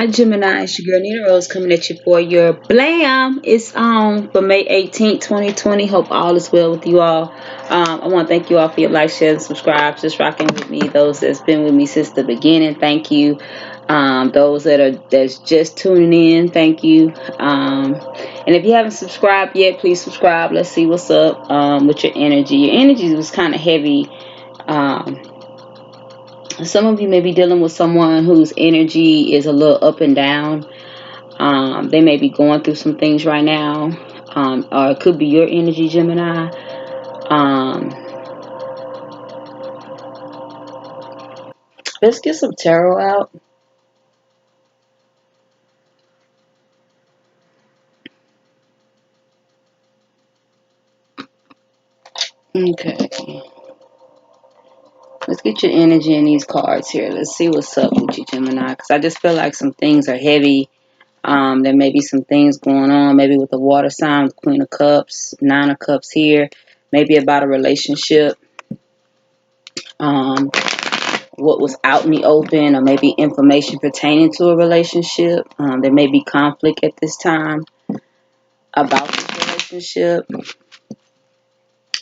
Hi Gemini, it's your girl NeenaRose coming at you for your Blam. It's on for May 18th, 2020. Hope all is well with you all. I want to thank you all for your like, share, and subscribe. Just rocking with me. Those that's been with me since the beginning, thank you. Those that's just tuning in, thank you. And if you haven't subscribed yet, please subscribe. Let's see what's up with your energy. Your energy was kind of heavy. Um, some of you may be dealing with someone whose energy is a little up and down. They may be going through some things right now, or it could be your energy, Gemini. Um, let's get some tarot out. Okay, let's get your energy in these cards here. Let's see what's up with you, Gemini, because I just feel like some things are heavy. There may be some things going on, maybe with the water sign, with Queen of Cups, Nine of Cups here, maybe about a relationship. Um, what was out in the open, or maybe information pertaining to a relationship. There may be conflict at this time about this relationship,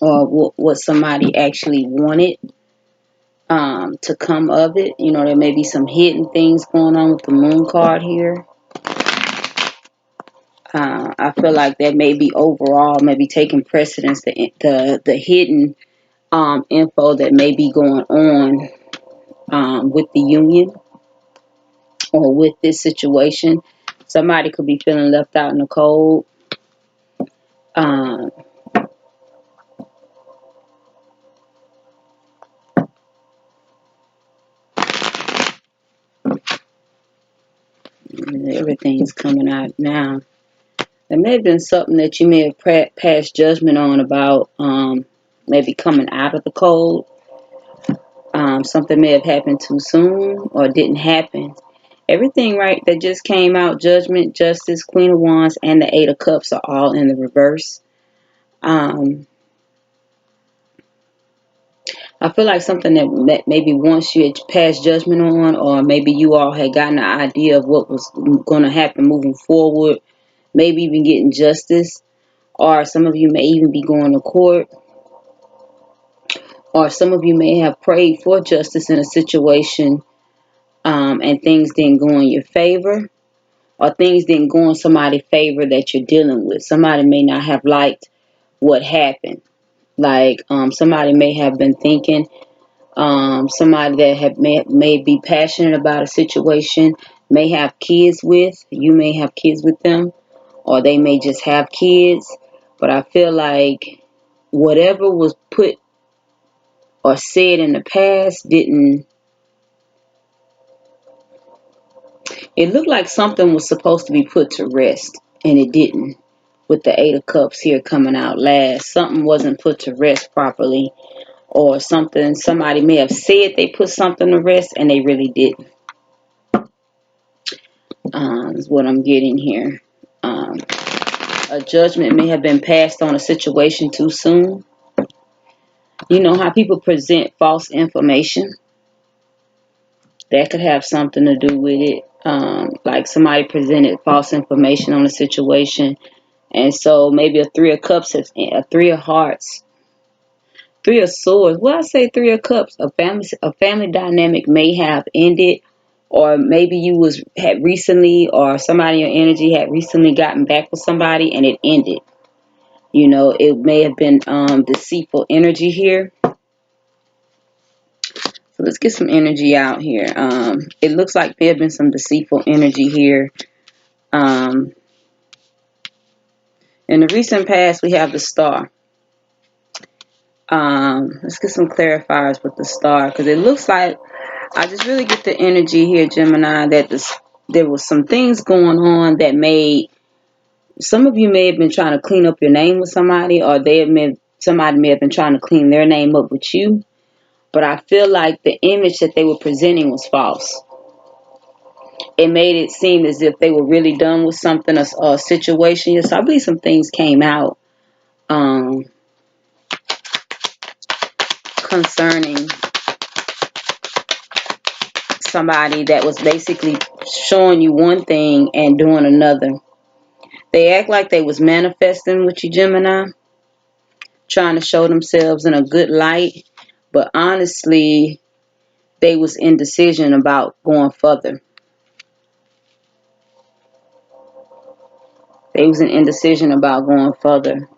or what somebody actually wanted to come of it. You know, there may be some hidden things going on with the moon card here. I feel like that may be overall maybe taking precedence, the hidden info that may be going on with the union or with this situation. Somebody could be feeling left out in the cold. Um, Everything's coming out now. There may have been something that you may have passed judgment on about, maybe coming out of the cold. Something may have happened too soon or didn't happen. Everything right that just came out, judgment, justice, Queen of Wands, and the Eight of Cups are all in the reverse. Um, I feel like something that maybe once you had passed judgment on, or maybe you all had gotten an idea of what was going to happen moving forward, maybe even getting justice, or some of you may even be going to court, or some of you may have prayed for justice in a situation, and things didn't go in your favor, or things didn't go in somebody's favor that you're dealing with. Somebody may not have liked what happened. Like somebody may have been thinking, somebody that may be passionate about a situation, may have kids with, you may have kids with them, or they may just have kids. But I feel like whatever was put or said in the past didn't, it looked like something was supposed to be put to rest and it didn't. With the Eight of Cups here coming out last, something wasn't put to rest properly, or somebody may have said they put something to rest and they really didn't. Is what I'm getting here. A judgment may have been passed on a situation too soon. You know how people present false information? That could have something to do with it. Like somebody presented false information on a situation, and so maybe a Three of Cups, a Three of Hearts, Three of Swords. Well, I say Three of Cups. A family dynamic may have ended, or maybe had recently, or somebody in your energy had recently gotten back with somebody and it ended. You know, it may have been deceitful energy here. So let's get some energy out here. It looks like there have been some deceitful energy here. Um, in the recent past, we have the Star. Let's get some clarifiers with the Star, because it looks like, I just really get the energy here, Gemini, that there was some things going on that made, some of you may have been trying to clean up your name with somebody, or somebody may have been trying to clean their name up with you. But I feel like the image that they were presenting was false. It made it seem as if they were really done with something, a situation. Yes, I believe some things came out um, concerning somebody that was basically showing you one thing and doing another. They act like they was manifesting with you, Gemini, trying to show themselves in a good light, but honestly, they was indecision about going further. They was in indecision about going further.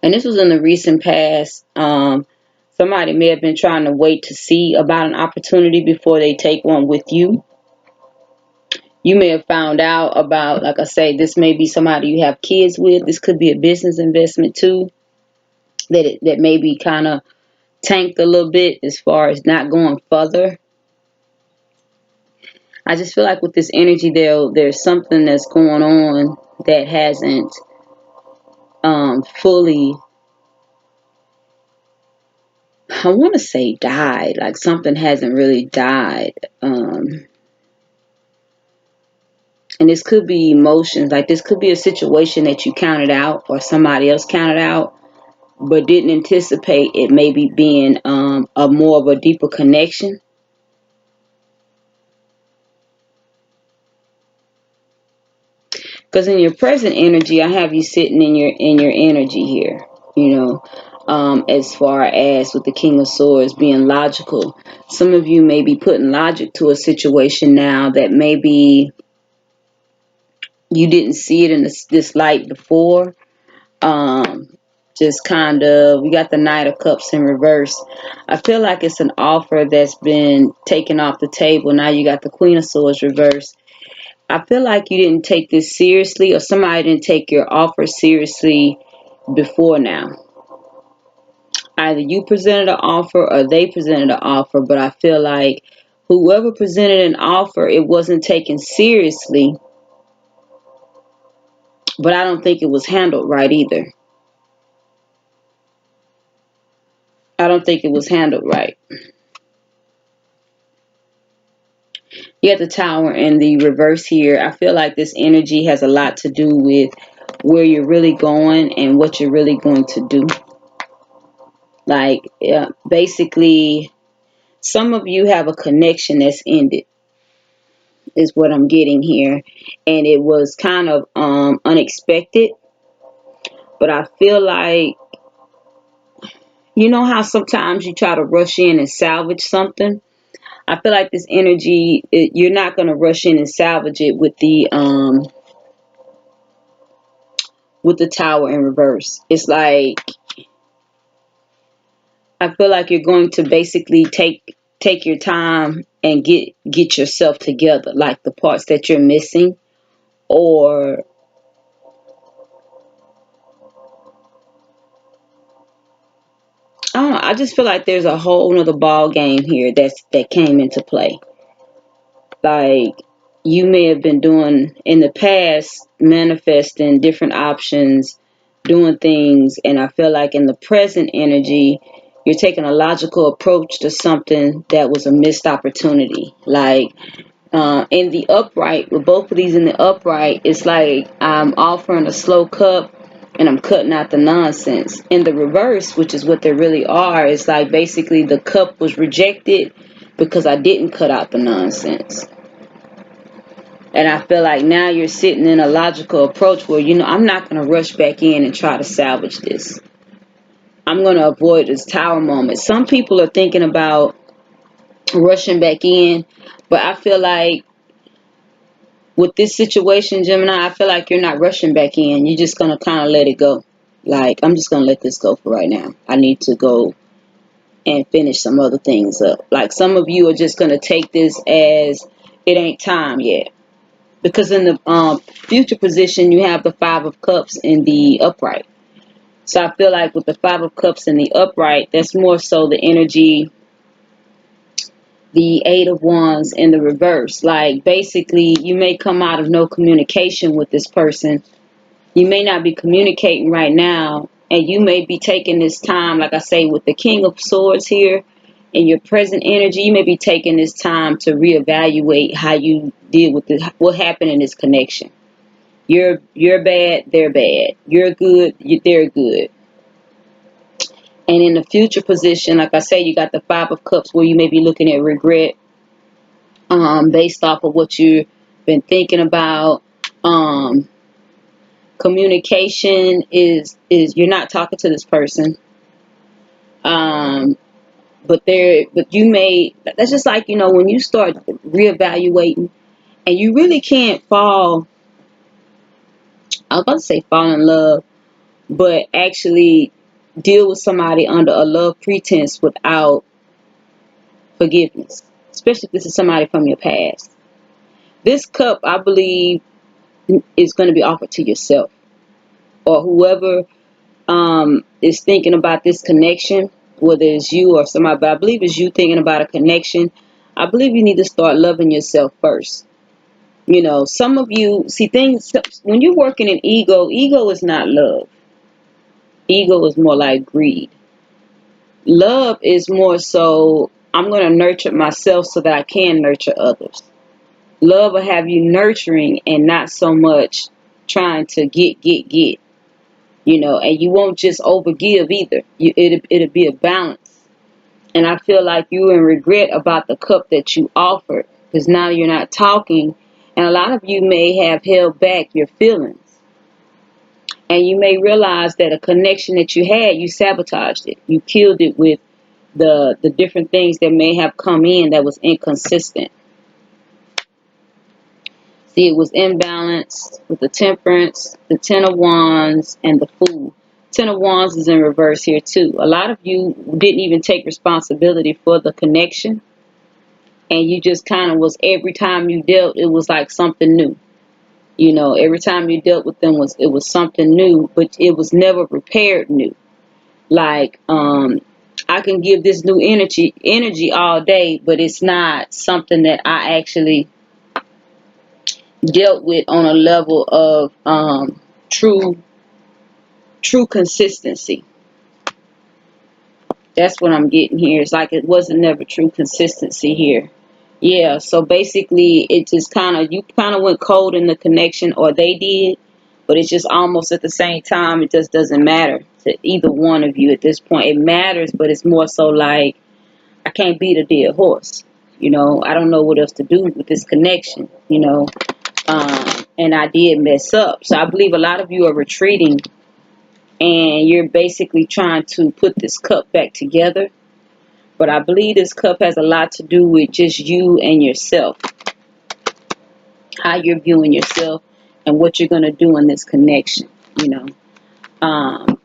And this was in the recent past. Somebody may have been trying to wait to see about an opportunity before they take one with you. You may have found out about, like I say, this may be somebody you have kids with. This could be a business investment too, that maybe kind of tanked a little bit as far as not going further. I just feel like with this energy, there's something that's going on that hasn't fully, I want to say died. Like something hasn't really died. And this could be emotions. Like this could be a situation that you counted out or somebody else counted out, but didn't anticipate it maybe being a more of a deeper connection. Because in your present energy, I have you sitting in your energy here. You know, as far as with the King of Swords being logical, some of you may be putting logic to a situation now that maybe you didn't see it in this light before. Just kind of, we got the Knight of Cups in reverse. I feel like it's an offer that's been taken off the table. Now you got the Queen of Swords reverse. I feel like you didn't take this seriously, or somebody didn't take your offer seriously before now. Either you presented an offer or they presented an offer, but I feel like whoever presented an offer, it wasn't taken seriously, but I don't think it was handled right either. I don't think it was handled right. You got the Tower in the reverse here. I feel like this energy has a lot to do with where you're really going and what you're really going to do. Like, basically, some of you have a connection that's ended, is what I'm getting here. And it was kind of unexpected. But I feel like, you know how sometimes you try to rush in and salvage something? I feel like this energy, you're not going to rush in and salvage it with the Tower in reverse. It's like, I feel like you're going to basically take your time and get yourself together, like the parts that you're missing, or I don't know. I just feel like there's a whole nother ball game here that came into play. Like you may have been doing in the past, manifesting different options, doing things, and I feel like in the present energy, you're taking a logical approach to something that was a missed opportunity. Like in the upright, with both of these in the upright, it's like I'm offering a slow cup and I'm cutting out the nonsense. In the reverse, which is what they really are, it's like basically the cup was rejected because I didn't cut out the nonsense. And I feel like now you're sitting in a logical approach where, I'm not going to rush back in and try to salvage this. I'm going to avoid this Tower moment. Some people are thinking about rushing back in, but I feel like with this situation, Gemini, I feel like you're not rushing back in. You're just going to kind of let it go. Like, I'm just going to let this go for right now. I need to go and finish some other things up. Like, some of you are just going to take this as it ain't time yet. Because in the future position, you have the Five of Cups in the upright. So I feel like with the Five of Cups in the upright, that's more so the energy, the Eight of Wands in the reverse. Like basically, you may come out of no communication with this person. You may not be communicating right now, and you may be taking this time, like I say, with the King of Swords here, in your present energy, you may be taking this time to reevaluate how you deal with what happened in this connection. You're bad, they're bad. You're good, they're good. And in the future position, like I say, you got the Five of Cups where you may be looking at regret. based off of what you've been thinking about. Communication is you're not talking to this person. But you may, that's just like, when you start reevaluating, and you really can't I was about to say fall in love, but actually deal with somebody under a love pretense without forgiveness, especially if this is somebody from your past. This cup, I believe, is going to be offered to yourself, or whoever is thinking about this connection, whether it's you or somebody, but I believe it's you thinking about a connection. I believe you need to start loving yourself first. Some of you see things when you're working in ego is not love. Ego is more like greed. Love is more so, I'm going to nurture myself so that I can nurture others. Love will have you nurturing and not so much trying to get. And you won't just overgive either. It'll be a balance. And I feel like you're in regret about the cup that you offered, because now you're not talking. And a lot of you may have held back your feelings. And you may realize that a connection that you had, you sabotaged it. You killed it with the different things that may have come in that was inconsistent. See, it was imbalanced with the Temperance, the Ten of Wands, and the Fool. Ten of Wands is in reverse here too. A lot of you didn't even take responsibility for the connection, and you just kind of was, every time you dealt, it was like something new. Every time you dealt with them it was something new, but it was never prepared new. Like, I can give this new energy all day, but it's not something that I actually dealt with on a level of true consistency. That's what I'm getting here. It's like it wasn't never true consistency here. Yeah, so basically it just you kind of went cold in the connection, or they did, but it's just almost at the same time, it just doesn't matter to either one of you at this point. It matters, but it's more so like, I can't beat a dead horse. I don't know what else to do with this connection. And I did mess up. So I believe a lot of you are retreating, and you're basically trying to put this cup back together. But I believe this cup has a lot to do with just you and yourself, how you're viewing yourself and what you're going to do in this connection. Um,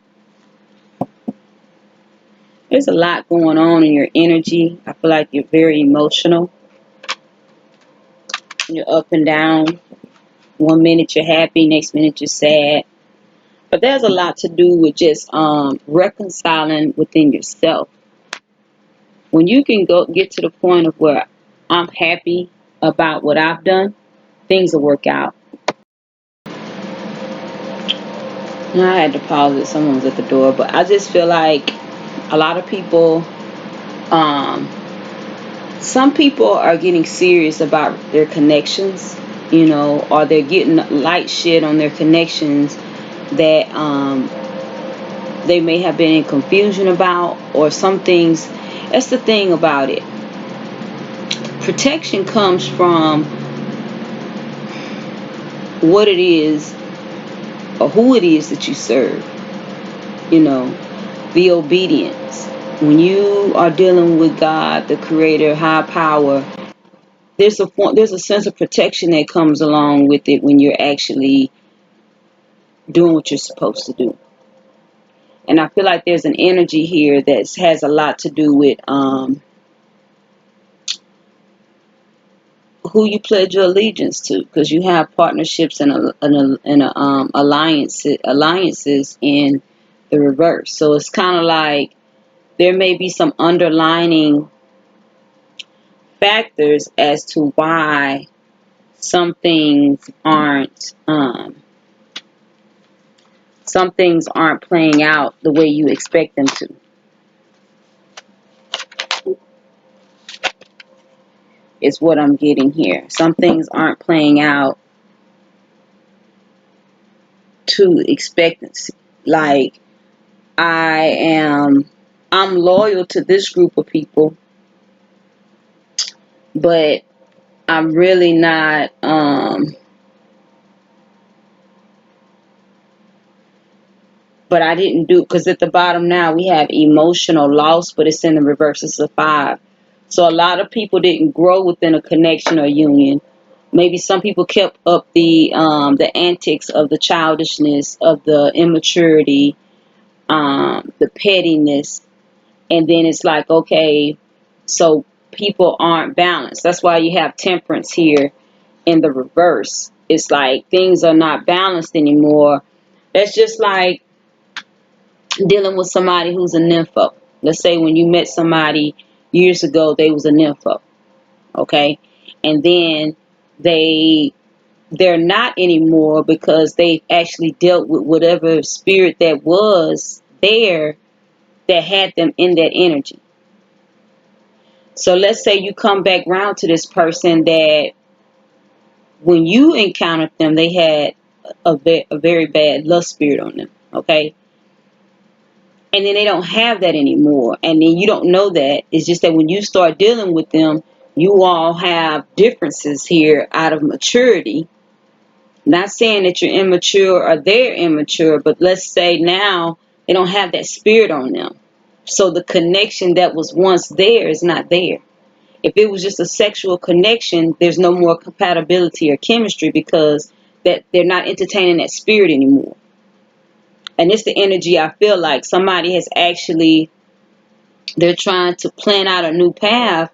there's a lot going on in your energy. I feel like you're very emotional. You're up and down. One minute you're happy, next minute you're sad. But there's a lot to do with just reconciling within yourself. When you can get to the point of where I'm happy about what I've done, things will work out. Now I had to pause it. Someone was at the door. But I just feel like a lot of people, some people are getting serious about their connections, or they're getting light shit on their connections that they may have been in confusion about, or some things. That's the thing about it. Protection comes from what it is or who it is that you serve. The obedience. When you are dealing with God, the creator, high power, there's a sense of protection that comes along with it when you're actually doing what you're supposed to do. And I feel like there's an energy here that has a lot to do with who you pledge your allegiance to, because you have partnerships and alliances in the reverse. So it's kind of like there may be some underlining factors as to why some things aren't playing out the way you expect them to. Is what I'm getting here. Some things aren't playing out to expectancy. Like, I'm loyal to this group of people, but I'm really not, but I didn't do, because at the bottom now we have emotional loss, but it's in the reverse. It's a 5. So a lot of people didn't grow within a connection or union. Maybe some people kept up the antics of the childishness, of the immaturity, the pettiness, and then it's like, okay, so people aren't balanced. That's why you have temperance here in the reverse. It's like things are not balanced anymore. That's just like dealing with somebody who's a nympho. Let's say when you met somebody years ago, they was a nympho, okay? And then they they're not anymore because they actually dealt with whatever spirit that was there that had them in that energy. So let's say you come back round to this person that when you encountered them, they had a very bad lust spirit on them, okay? And then they don't have that anymore. And then you don't know that. It's just that when you start dealing with them, you all have differences here out of maturity. Not saying that you're immature or they're immature, but let's say now they don't have that spirit on them. So the connection that was once there is not there. If it was just a sexual connection, there's no more compatibility or chemistry because that they're not entertaining that spirit anymore. And it's the energy I feel like somebody has actually, they're trying to plan out a new path,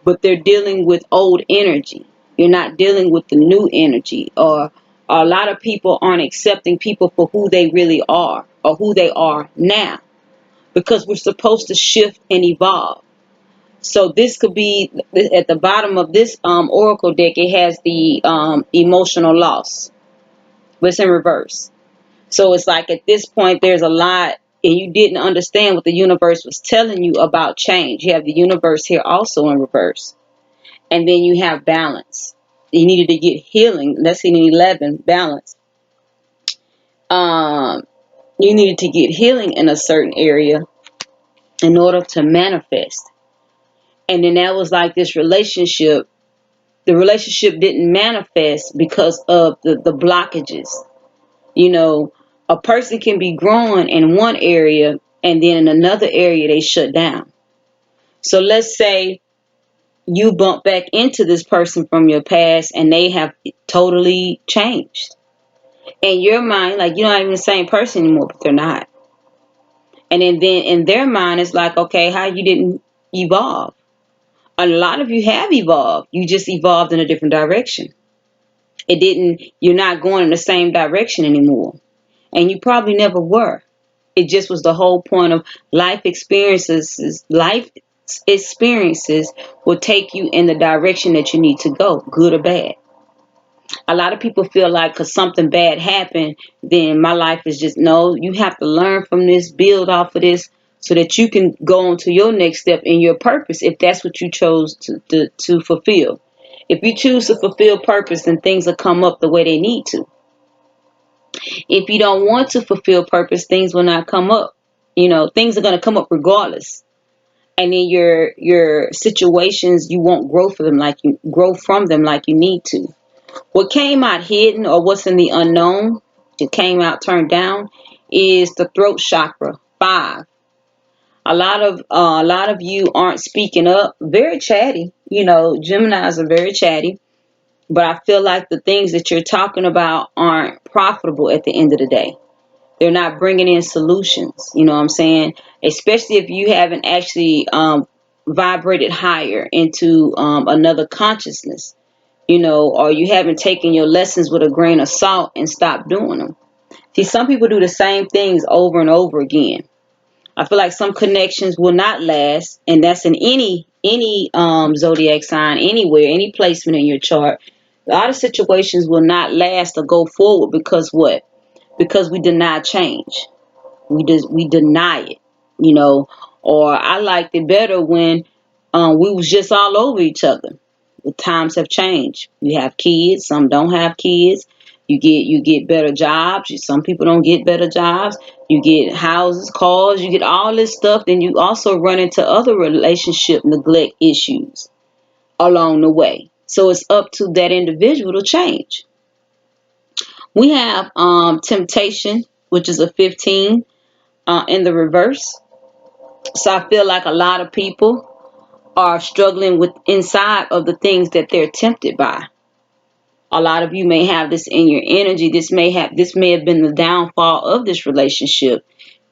but they're dealing with old energy. You're not dealing with the new energy, or a lot of people aren't accepting people for who they really are or who they are now, because we're supposed to shift and evolve. So this could be at the bottom of this oracle deck. It has the emotional loss, but it's in reverse. So it's like at this point there's a lot, and you didn't understand what the universe was telling you about change. You have the universe here also in reverse. And then you have balance. You needed to get healing. Let's see, in 11, balance. Um, you needed to get healing in a certain area in order to manifest. And then that was like this relationship. The relationship didn't manifest because of the blockages. You know, a person can be growing in one area and then in another area they shut down. So let's say you bump back into this person from your past and they have totally changed. In your mind, like you're not even the same person anymore, but they're not. And then in their mind, it's like, okay, how you didn't evolve? A lot of you have evolved. You just evolved in a different direction. It didn't, you're not going in the same direction anymore. And you probably never were. It just was the whole point of life experiences. Life experiences will take you in the direction that you need to go, good or bad. A lot of people feel like because something bad happened, then my life is just, no, you have to learn from this, build off of this, so that you can go on to your next step in your purpose if that's what you chose to fulfill. If you choose to fulfill purpose, then things will come up the way they need to. If you don't want to fulfill purpose, things will not come up. You know, things are going to come up regardless. And then your situations, you won't grow from them like you need to. What came out hidden, or what's in the unknown, it came out turned down, is the throat chakra, 5. A lot of you aren't speaking up. Very chatty. You know, Geminis are very chatty. But I feel like the things that you're talking about aren't profitable at the end of the day. They're not bringing in solutions. You know what I'm saying? Especially if you haven't actually vibrated higher into another consciousness, you know, or you haven't taken your lessons with a grain of salt and stopped doing them. See, some people do the same things over and over again. I feel like some connections will not last, and that's in any zodiac sign, anywhere, any placement in your chart. A lot of situations will not last or go forward because what? Because we deny change. We deny it, you know. Or I liked it better when we was just all over each other. The times have changed. You have kids, some don't have kids. You get better jobs. Some people don't get better jobs. You get houses, cars. You get all this stuff. Then you also run into other relationship neglect issues along the way. So it's up to that individual to change. We have temptation, which is a 15 in the reverse. So I feel like a lot of people are struggling with inside of the things that they're tempted by. A lot of you may have this in your energy. This may have been the downfall of this relationship.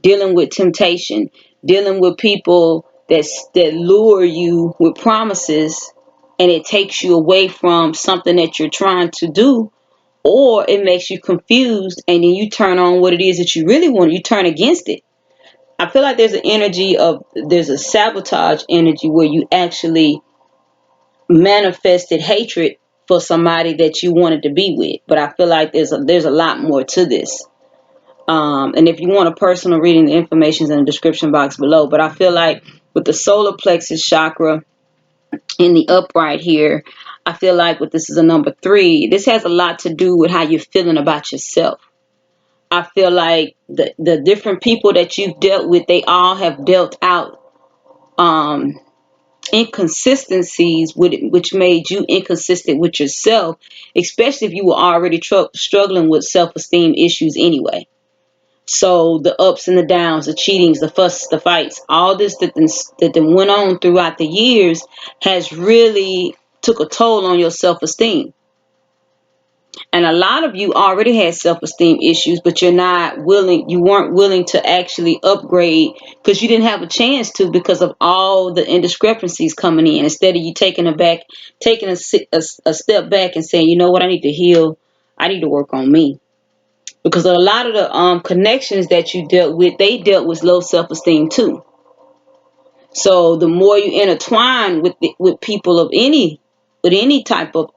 Dealing with temptation, dealing with people that lure you with promises, and it takes you away from something that you're trying to do, or it makes you confused, and then you turn on what it is that you really want. You turn against it. I feel like there's a sabotage energy where you actually manifested hatred for somebody that you wanted to be with. But I feel like there's a lot more to this. And if you want a personal reading, the information is in the description box below. But I feel like with the solar plexus chakra in the upright here, I feel like this is a number 3. This has a lot to do with how you're feeling about yourself. I feel like the different people that you've dealt with, they all have dealt out inconsistencies which made you inconsistent with yourself, especially if you were already struggling with self-esteem issues anyway. So the ups and the downs, the cheatings, the fuss, the fights, all this that went on throughout the years has really took a toll on your self-esteem. And a lot of you already had self-esteem issues, but you weren't willing to actually upgrade because you didn't have a chance to, because of all the indiscrepancies coming in. Instead of you taking a step back and saying, you know what, I need to heal. I need to work on me. Because a lot of the connections that you dealt with, they dealt with low self-esteem too. So the more you intertwine with people with any type of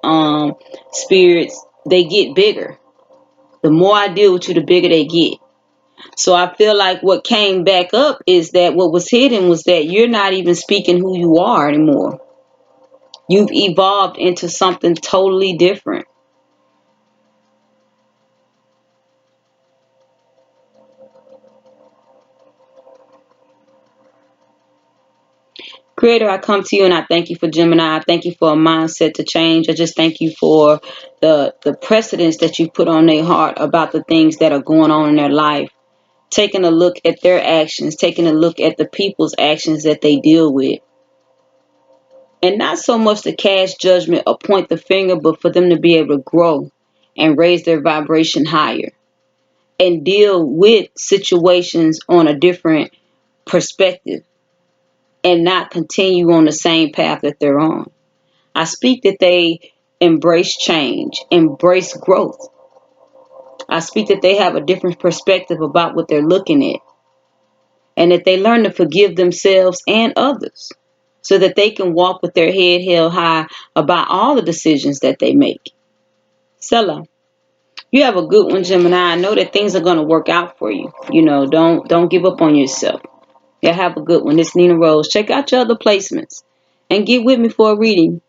spirits, they get bigger. The more I deal with you, the bigger they get. So I feel like what came back up is that what was hidden was that you're not even speaking who you are anymore. You've evolved into something totally different. Creator, I come to you and I thank you for Gemini. I thank you for a mindset to change. I just thank you for the precedence that you put on their heart about the things that are going on in their life. Taking a look at their actions, taking a look at the people's actions that they deal with. And not so much to cast judgment or point the finger, but for them to be able to grow and raise their vibration higher and deal with situations on a different perspective and not continue on the same path that they're on. I speak that they embrace change, embrace growth. I speak that they have a different perspective about what they're looking at, and that they learn to forgive themselves and others so that they can walk with their head held high about all the decisions that they make. Selah. You have a good one, Gemini. I know that things are going to work out for you. Don't give up on yourself. Yeah, have a good one. It's NeenaRose. Check out your other placements and get with me for a reading.